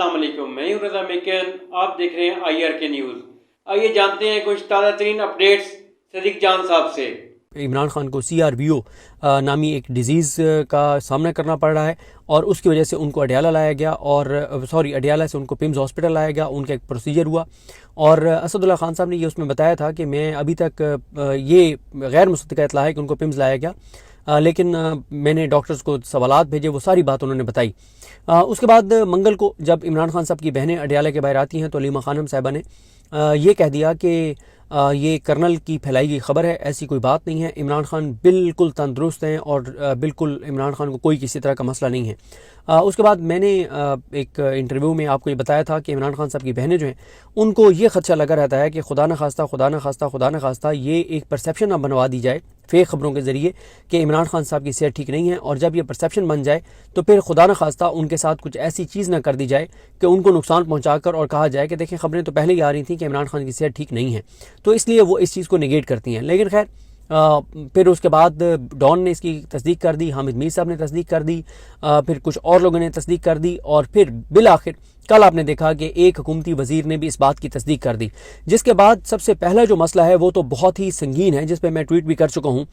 अस्सलाम वालेकुम, मैं हूं रज़ा मेकन। आप देख रहे हैं IRK न्यूज़। आइए जानते हैं कुछ ताज़ा तरीन अपडेट्स सदीक जान साहब से। इमरान खान को CRVO नामी एक डिज़ीज़ का सामना करना पड़ रहा है और उसकी वजह से उनको अडयाला लाया गया और अडयाला से उनको पिम्स हॉस्पिटल लाया गया। उनका एक प्रोसीजर हुआ और असदुल्ला खान साहब ने ये उसमें बताया था कि मैं अभी तक ये गैर मुसद्दक़ा इत्तला है कि उनको पिम्स लाया गया, लेकिन मैंने डॉक्टर्स को सवालात भेजे, वो सारी बात उन्होंने बताई। उसके बाद मंगल को जब इमरान खान साहब की बहनें अडयाला के बाहर आती हैं तो अलीमा खानम साहिबा ने ये कह दिया कि ये कर्नल की फैलाई गई खबर है, ऐसी कोई बात नहीं है। इमरान खान बिल्कुल तंदुरुस्त हैं और बिल्कुल इमरान खान को कोई किसी तरह का मसला नहीं है। उसके बाद मैंने एक इंटरव्यू में आपको ये बताया था कि इमरान खान साहब की बहनें जो हैं उनको ये खदशा लगा रहता है कि खुदा न खास्ता ये एक परसेप्शन ना बनवा दी जाए फेक खबरों के ज़रिए कि इमरान खान साहब की सेहत ठीक नहीं है, और जब ये परसेप्शन बन जाए तो फिर खुदा न खास्ता उनके साथ कुछ ऐसी चीज़ ना कर दी जाए कि उनको नुकसान पहुँचाकर और कहा जाए कि देखें खबरें तो पहले ही आ रही थी कि इमरान खान की सेहत ठीक नहीं है। तो इसलिए वो इस चीज़ को निगेट करती हैं। लेकिन खैर फिर उसके बाद डॉन ने इसकी तस्दीक कर दी, हामिद मीर साहब ने तस्दीक कर दी, फिर कुछ और लोगों ने तस्दीक कर दी और फिर बिल आखिर कल आपने देखा कि एक हुकूमती वजीर ने भी इस बात की तस्दीक कर दी। जिसके बाद सबसे पहला जो मसला है वो तो बहुत ही संगीन है, जिस पर मैं ट्वीट भी कर चुका हूँ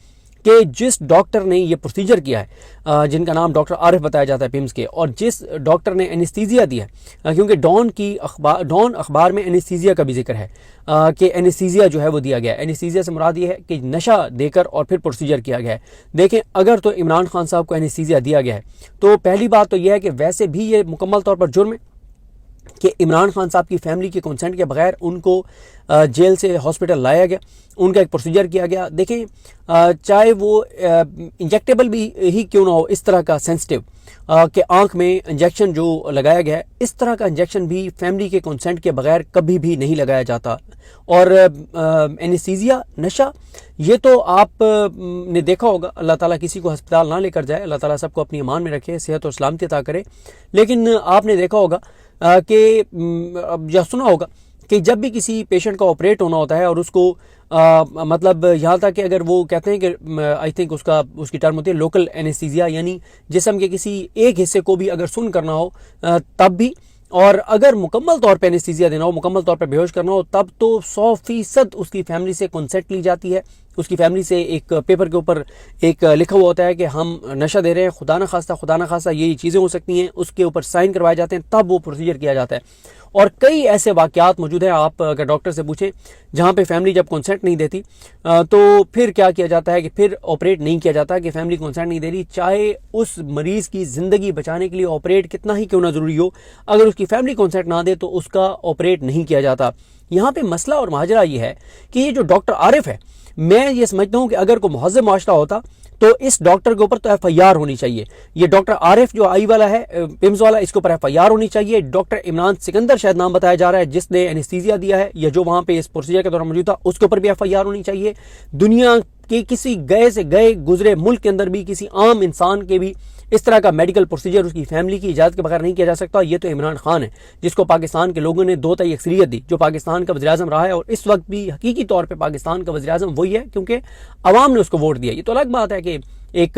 कि जिस डॉक्टर ने ये प्रोसीजर किया है, जिनका नाम डॉक्टर आरिफ बताया जाता है पिम्स के, और जिस डॉक्टर ने एनेस्थीसिया दिया है, क्योंकि डॉन अखबार में एनेस्थीसिया का भी जिक्र है कि एनेस्थीसिया जो है वो दिया गया है। एनेस्थीसिया से मुराद ये है कि नशा देकर और फिर प्रोसीजर किया गया है। देखें, अगर तो इमरान खान साहब को एनेस्थीसिया दिया गया है तो पहली बात तो यह है कि वैसे भी ये मुकम्मल तौर पर जुर्म है कि इमरान खान साहब की फैमिली के कंसेंट के बगैर उनको जेल से हॉस्पिटल लाया गया, उनका एक प्रोसीजर किया गया। देखें, चाहे वो इंजेक्टेबल भी ही क्यों ना हो, इस तरह का सेंसिटिव कि आंख में इंजेक्शन जो लगाया गया है, इस तरह का इंजेक्शन भी फैमिली के कंसेंट के बगैर कभी भी नहीं लगाया जाता। और एनेस्थीसिया, नशा, ये तो आप ने देखा होगा। अल्लाह ताला किसी को अस्पताल ना लेकर जाए, अल्लाह ताला सबको अपनी ईमान में रखे, सेहत और सलामती अता करे। लेकिन आपने देखा होगा कि या सुना होगा कि जब भी किसी पेशेंट का ऑपरेट होना होता है और उसको मतलब यहाँ तक कि अगर वो कहते हैं कि आई थिंक उसकी टर्म होती है लोकल एनेस्थीसिया, यानी जिस्म के किसी एक हिस्से को भी अगर सुन करना हो तब भी, और अगर मुकम्मल तौर पर एनेस्थीसिया देना हो, मुकम्मल तौर पर बेहोश करना हो, तब तो 100% उसकी फैमिली से कंसेंट ली जाती है। उसकी फैमिली से एक पेपर के ऊपर एक लिखा हुआ होता है कि हम नशा दे रहे हैं, खुदा न खास्ता ये चीज़ें हो सकती हैं, उसके ऊपर साइन करवाए जाते हैं, तब वो प्रोसीजर किया जाता है। और कई ऐसे वाक़यात मौजूद हैं, आप अगर डॉक्टर से पूछें, जहाँ पे फैमिली जब कंसेंट नहीं देती तो फिर क्या किया जाता है कि फिर ऑपरेट नहीं किया जाता कि फैमिली कंसेंट नहीं दे रही, चाहे उस मरीज़ की ज़िंदगी बचाने के लिए ऑपरेट कितना ही क्यों ना ज़रूरी हो, अगर उसकी फैमिली कंसेंट ना दे तो उसका ऑपरेट नहीं किया जाता। यहाँ पे मसला और माजरा ये है कि ये जो डॉक्टर आरिफ है, मैं ये समझता हूँ कि अगर कोई मुहज़्ज़ब माशरा होता तो इस डॉक्टर के ऊपर तो FIR होनी चाहिए। ये डॉक्टर आरिफ जो आई वाला है पिम्स वाला, इसके ऊपर FIR होनी चाहिए। डॉक्टर इमरान सिकंदर शायद नाम बताया जा रहा है जिसने एनेस्थीसिया दिया है या जो वहाँ पे इस प्रोसीजर के दौरान मौजूद था, उसके ऊपर भी FIR होनी चाहिए। दुनिया के किसी गए से गए गुजरे मुल्क के अंदर भी किसी आम इंसान के भी इस तरह का मेडिकल प्रोसीजर उसकी फैमिली की इजाज़त के बगैर नहीं किया जा सकता। ये तो इमरान खान है जिसको पाकिस्तान के लोगों ने 2/3 अक्सरियत दी, जो पाकिस्तान का वज़ीर-ए-आज़म रहा है, और इस वक्त भी हकीकी तौर पर पाकिस्तान का वज़ीर-ए-आज़म वही है क्योंकि अवाम ने उसको वोट दिया। ये तो अलग बात है कि एक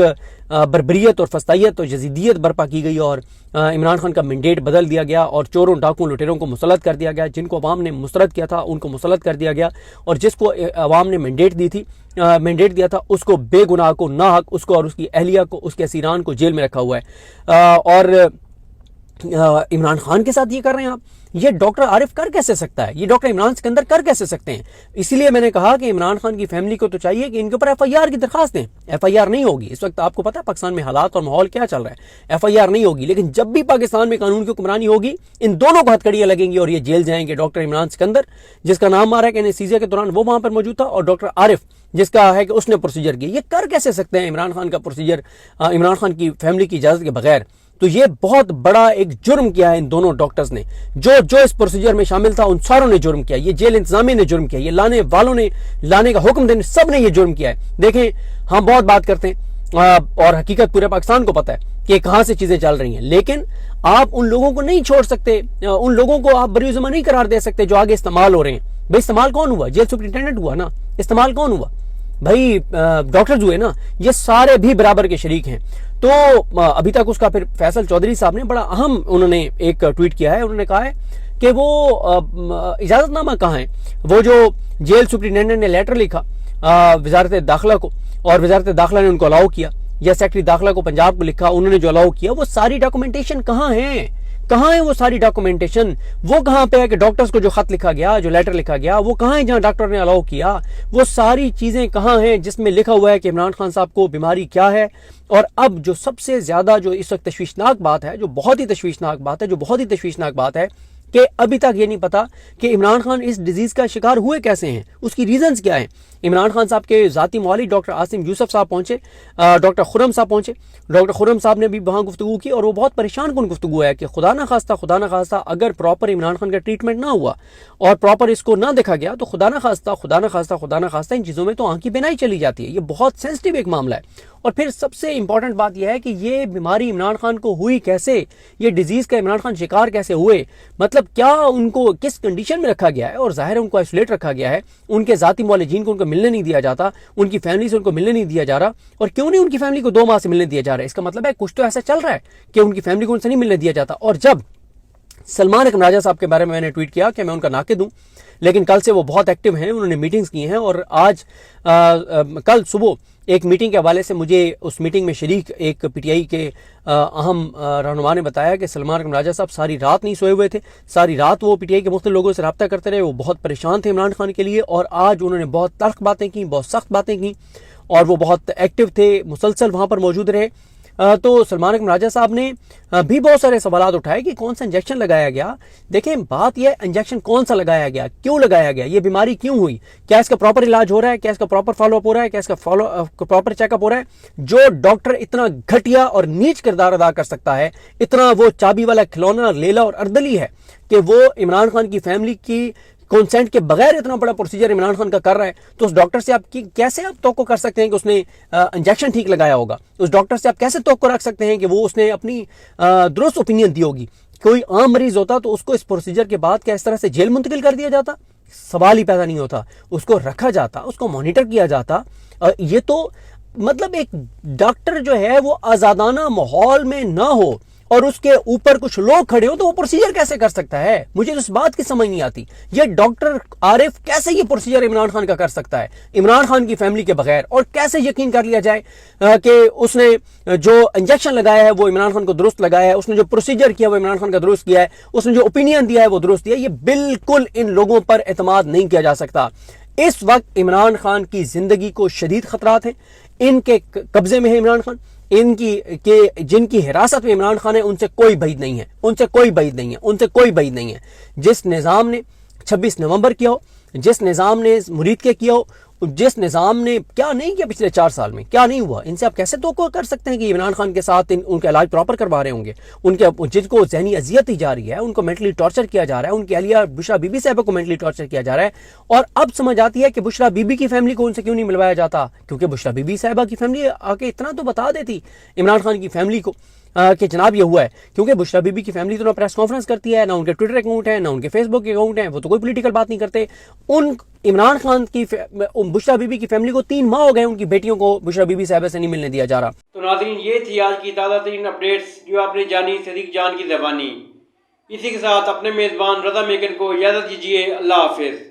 बर्बरियत और फस्तायत और यजीदियत बर्पा की गई और इमरान खान का मैंडेट बदल दिया गया और चोरों, डाकुओं, लुटेरों को मुसल्लत कर दिया गया। जिनको अवाम ने मुस्तरद किया था उनको मुसल्लत कर दिया गया, और जिसको अवाम ने मैंडेट दिया था उसको बेगुनाह को, नाहक उसको और उसकी अहलिया को, उसके असीरान को जेल में रखा हुआ है। और इमरान खान के साथ ये कर रहे हैं आप। ये डॉक्टर आरिफ कर कैसे सकता है, ये डॉक्टर इमरान सिकंदर कर कैसे सकते हैं? इसीलिए मैंने कहा कि इमरान खान की फैमिली को तो चाहिए कि इनके ऊपर FIR की दरखास्त दें। FIR नहीं होगी इस वक्त, आपको पता है पाकिस्तान में हालात और माहौल क्या चल रहा है, FIR नहीं होगी। लेकिन जब भी पाकिस्तान में कानून की हुक्मरानी होगी, इन दोनों को हथकड़ियां लगेंगी और ये जेल जाएंगे। डॉक्टर इमरान सिकंदर जिसका नाम आ रहा है कि एनेस्थीसिया के दौरान वो वहां पर मौजूद था, और डॉक्टर आरिफ जिसका है कि उसने प्रोसीजर किया। ये कर कैसे सकते हैं इमरान खान का प्रोसीजर इमरान खान की फैमिली की इजाजत के बगैर? तो ये बहुत बड़ा एक जुर्म किया है इन दोनों डॉक्टर्स ने। जो इस प्रोसीजर में शामिल था उन सारों ने जुर्म किया। ये जेल इंतजामिया ने जुर्म किया, ये लाने वालों ने, लाने का हुक्म देने, सब ने ये जुर्म किया है। देखें, हम बहुत बात करते हैं और हकीकत पूरे पाकिस्तान को पता है कि कहां से चीजें चल रही हैं, लेकिन आप उन लोगों को नहीं छोड़ सकते, उन लोगों को आप बरी-उज़्मा नहीं करार दे सकते जो आगे इस्तेमाल हो रहे हैं। भाई इस्तेमाल कौन हुआ? जेल सुपरिटेंडेंट हुआ ना, इस्तेमाल कौन हुआ? भाई डॉक्टर जो है ना ये सारे भी बराबर के शरीक हैं। तो अभी तक उसका फिर फैसल चौधरी साहब ने बड़ा अहम उन्होंने एक ट्वीट किया है। उन्होंने कहा है कि वो इजाजतनामा कहाँ है, वो जो जेल सुप्रिटेंडेंट ने लेटर लिखा वजारत दाखिला को और वजारत दाखिला ने उनको अलाउ किया, या सेक्रेटरी दाखिला को पंजाब को लिखा, उन्होंने जो अलाउ किया, वो सारी डॉक्यूमेंटेशन कहाँ है? कहाँ है वो सारी डॉक्यूमेंटेशन? वो कहाँ पे है कि डॉक्टर्स को जो खत लिखा गया, जो लेटर लिखा गया, वो कहाँ है जहां डॉक्टर ने अलाउ किया? वो सारी चीजें कहाँ हैं जिसमें लिखा हुआ है कि इमरान खान साहब को बीमारी क्या है? और अब जो सबसे ज्यादा जो इस वक्त तशवीशनाक बात है, जो बहुत ही तशवीशनाक बात है कि अभी तक ये नहीं पता कि इमरान खान इस डिजीज का शिकार हुए कैसे हैं, उसकी रीजंस क्या हैं। इमरान खान साहब के जाती मौली डॉक्टर आसिम यूसुफ साहब पहुंचे, डॉक्टर खुर्रम साहब पहुंचे। डॉक्टर खुर्रम साहब ने भी वहां गुफ्तगू की और वो बहुत परेशान कुन गुफ्तगू है कि खुदा ना खास्ता अगर प्रॉपर इमरान खान का ट्रीटमेंट ना हुआ और प्रॉपर इसको ना देखा गया तो खुदा ना खास्ता इन चीज़ों में तो आंख की बिनाई चली जाती है। ये बहुत सेंसिटिव एक मामला है। और फिर सबसे इंपॉर्टेंट बात यह है कि ये बीमारी इमरान खान को हुई कैसे, ये डिजीज का इमरान खान शिकार कैसे हुए, मतलब क्या उनको किस कंडीशन में रखा गया है, और जाहिर है उनको आइसोलेट रखा गया है, उनके जाती मौलिजीन को उनको मिलने नहीं दिया जाता, उनकी फैमिली से उनको मिलने नहीं दिया जा रहा। और क्यों नहीं उनकी फैमिली को 2 माह से मिलने दिया जा रहा है? इसका मतलब है कुछ तो ऐसा चल रहा है कि उनकी फैमिली को उनसे नहीं मिलने दिया जाता। और जब सलमान अकरम राजा साहब के बारे में मैंने ट्वीट किया कि मैं उनका नाक़िद हूं, लेकिन कल से वो बहुत एक्टिव हैं, उन्होंने मीटिंग्स की हैं और आज कल सुबह एक मीटिंग के हवाले से मुझे उस मीटिंग में शरीक एक पीटीआई के अहम रहनुमा ने बताया कि सलमान अकरम राजा साहब सारी रात नहीं सोए हुए थे, सारी रात वो पीटीआई के मुख्तलिफ लोगों से रब्ता करते रहे, वो बहुत परेशान थे इमरान खान के लिए। और आज उन्होंने बहुत तल्ख बातें की, बहुत सख्त बातें की और वो बहुत एक्टिव थे, मुसलसल वहाँ पर मौजूद रहे। तो सलमान अकरम राजा साहब ने भी बहुत सारे सवाल उठाए कि कौन सा इंजेक्शन लगाया गया। देखें, बात यह इंजेक्शन कौन सा लगाया गया, क्यों लगाया गया, ये बीमारी क्यों हुई, क्या इसका प्रॉपर इलाज हो रहा है, क्या इसका प्रॉपर फॉलोअप हो रहा है, क्या इसका प्रॉपर चेकअप हो रहा है। जो डॉक्टर इतना घटिया और नीच किरदार अदा कर सकता है, इतना वो चाबी वाला खिलौना लेला और अर्दली है कि वो इमरान खान की फैमिली की कंसेंट के बगैर इतना बड़ा प्रोसीजर इमरान खान का कर रहा है, तो उस डॉक्टर से आप कैसे आप तवक्को कर सकते हैं कि उसने इंजेक्शन ठीक लगाया होगा? उस डॉक्टर से आप कैसे तवक्को रख सकते हैं कि वो उसने अपनी दुरुस्त ओपिनियन दी होगी? कोई आम मरीज होता तो उसको इस प्रोसीजर के बाद क्या इस तरह से जेल मुंतकिल कर दिया जाता? सवाल ही पैदा नहीं होता। उसको रखा जाता, उसको मॉनिटर किया जाता। ये तो मतलब एक डॉक्टर जो है वो आजादाना माहौल में ना हो और उसके ऊपर कुछ लोग खड़े हो तो वो प्रोसीजर कैसे कर सकता है? मुझे तो इस बात की समझ नहीं आती। ये डॉक्टर आरिफ कैसे ये प्रोसीजर इमरान खान का कर सकता है इमरान खान की फैमिली के बगैर? और कैसे यकीन कर लिया जाए कि उसने जो इंजेक्शन लगाया है वो इमरान खान को दुरुस्त लगाया है, उसने जो प्रोसीजर किया वो इमरान खान का दुरुस्त किया है, उसने जो ओपिनियन दिया है वो दुरुस्त दिया है? ये बिल्कुल इन लोगों पर एतमाद नहीं किया जा सकता। इस वक्त इमरान खान की जिंदगी को शदीद खतरात हैं, इनके कब्जे में है इमरान खान, जिनकी हिरासत में इमरान खान है उनसे कोई बैद नहीं है। जिस निज़ाम ने 26 नवंबर किया हो, जिस निज़ाम ने मुरीद के किया हो, जिस निज़ाम ने क्या नहीं किया पिछले 4 साल में, क्या नहीं हुआ, इनसे आप कैसे तवक्को कर सकते हैं कि इमरान खान के साथ उनका इलाज प्रॉपर करवा रहे होंगे? उनके जिनको जहनी अजियत दी जा रही है, उनको मेंटली टॉर्चर किया जा रहा है, उनकी अलिया बुशरा बीबी साहब को मेंटली टॉर्चर किया जा रहा है। और अब समझ आती है कि बुशरा बीबी की फैमिली को उनसे क्यों नहीं मिलवाया जाता, क्योंकि बुशरा बीबी साहबा की फैमिली आके इतना तो बता देती इमरान खान की फैमिली को कि जनाब ये हुआ है। क्योंकि बुशरा बीबी की फैमिली तो ना प्रेस कॉन्फ्रेंस करती है, ना उनके ट्विटर अकाउंट है, ना उनके फेसबुक के अकाउंट है, वो तो कोई पॉलिटिकल बात नहीं करते। उन इमरान खान की बुशरा बीबी की फैमिली को 3 माह हो गए उनकी बेटियों को बुशरा बीबी साहबा से नहीं मिलने दिया जा रहा। तो नाज़रीन, ये थी आज की ताज़ा तरीन अपडेट्स जो आपने जानी सदीक जान की ज़बानी। इसी के साथ अपने मेज़बान रज़ा मेकन को इजाज़त दीजिए। अल्लाह हाफिज़।